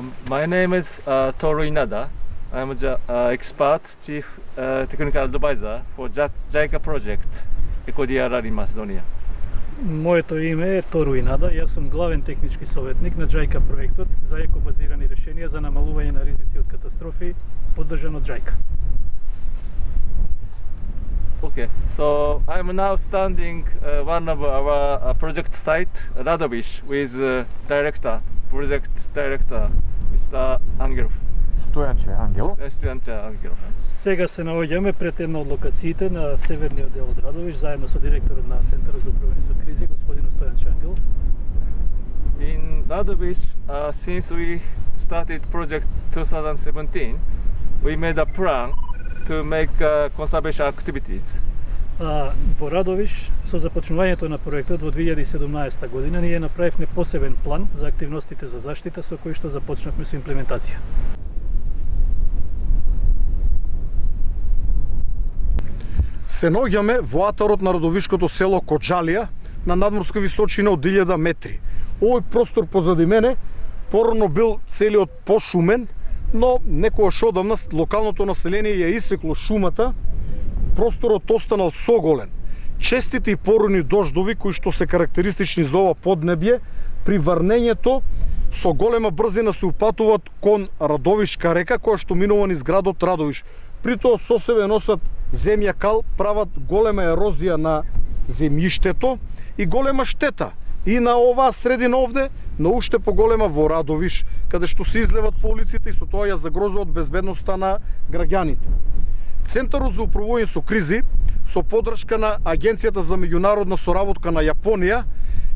My name is Toru Inada. I'm the expert chief technical advisor for JICA project Ecodia Rally Macedonia. Моето име е Тору Инада, јас сум главен технички советник на JICA проектот за екобазирани решенија за намалување на ризици од катастрофи, поддржан од JICA. Okay, so I'm now standing one of our project site, Radovish, with project director, Mr. Angelov. Стојанче Ангелов. Angelov. Сега се наоѓаме пред една од локациите на северниот дел од Радовиш, заедно со директорот на Центарот за управување со кризи, господин Стојанче Ангелов. In Radovish, since we started project 2017, we made a plan to make conservation activities. Во Радовиш, со започнувањето на проектот во 2017 година, ние направивме посебен план за активностите за заштита со кои што започнавме со имплементација. Се наоѓаме во атарот на Радовишкото село Коџалија на надморска височина од 1000 метри. Овој простор позади мене порано бил целиот пошумен, но некогаш одамна локалното население ја исекло шумата, просторот останал соголен. Честите и порани дождови кои што се карактеристични за ова поднебје, при врнењето со голема брзина се упатуваат кон Радовишка река која што минува низ градот Радовиш. При тоа со себе носат земја кал, прават голема ерозија на земјиштето и голема штета и на оваа средина овде, но уште поголема во Радовиш, каде што се излеват по улиците и со тоа ја загрозуваат безбедноста на граѓаните. Центарот за управување со кризи, со поддршка на Агенцијата за меѓународна соработка на Јапонија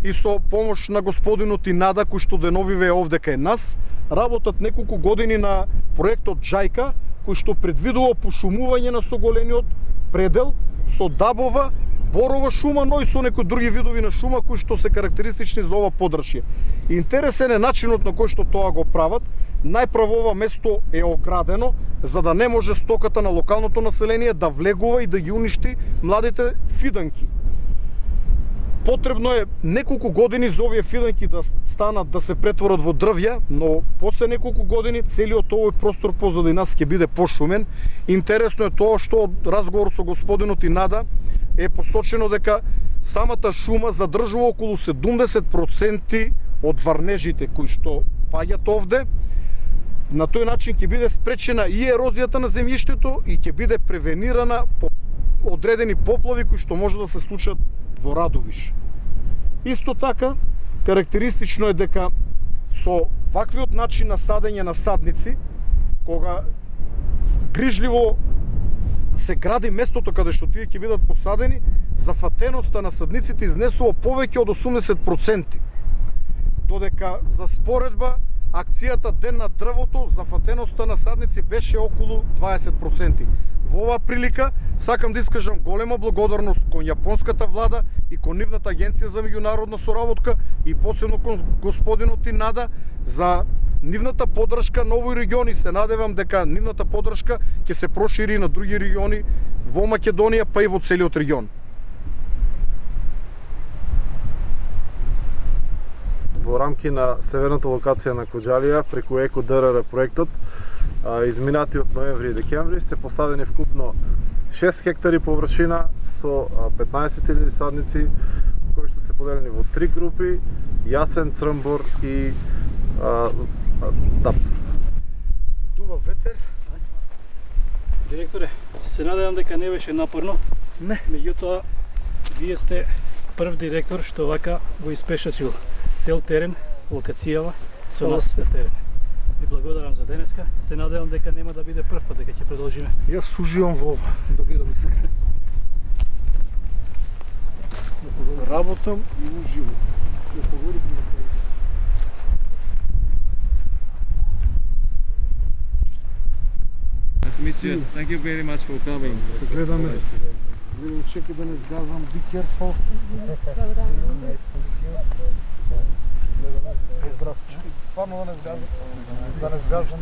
и со помош на господинот Инада, кој што деновиве е овде кај нас, работат неколку години на проектот JICA, кој што предвидува пошумување на соголениот предел со дабова, борова шума, но и со некои други видови на шума кои што се карактеристични за ова подршје. Интересен е начинот на кој што тоа го прават. Најпрво ова место е оградено, за да не може стоката на локалното население да влегува и да ги уништи младите фиданки. Потребно е неколку години за овие фиданки да станат да се претворат во дрвја, но после неколку години целиот овој простор позади нас ќе биде пошумен. Интересно е тоа што од разговор со господинот Инада е посочено дека самата шума задржува околу 70% од врнежите кои што паѓаат овде. На тој начин ќе биде спречена и ерозијата на земјиштето и ќе биде превенирана по одредени поплави кои што може да се случат во Радовиш. Исто така, карактеристично е дека со ваквиот начин на садење на садници, кога грижливо се гради местото каде што тие ќе бидат посадени, зафатеноста на садниците изнесува повеќе од 80%. Додека за споредба акцијата Ден на дрвото, зафатеноста на садници беше околу 20%. Во оваа прилика сакам да искажам голема благодарност кон јапонската влада и кон нивната агенција за меѓународна соработка и посебно кон господинот Инада за нивната поддршка на овој регион и се надевам дека нивната поддршка ќе се прошири на други региони во Македонија па и во целиот регион. Во рамки на северната локација на Коџалија преку ЕКО-ДРР проектот, изминатиот ноември и декември се посадени вкупно 6 хектари површина со 15.000 садници, кои што се поделени во 3 групи: јасен, црнбор и дап. Дува ветер. Директоре, се надевам дека не беше напорно. Не. Меѓутоа, вие сте прв директор што вака го испешачил цел терен, локацијава со нас на терен. Ви благодарам за денеска. Се надевам дека нема да биде прв пат, дека ќе продолжиме. Јас уживам во ова, да бидам искрен. Работам и уживам. Nice to meet you. Thank you very much for coming. Се гледаме. Чекай да не сгазам. Be careful. Стварно да не сгазам. Да не сгазвам.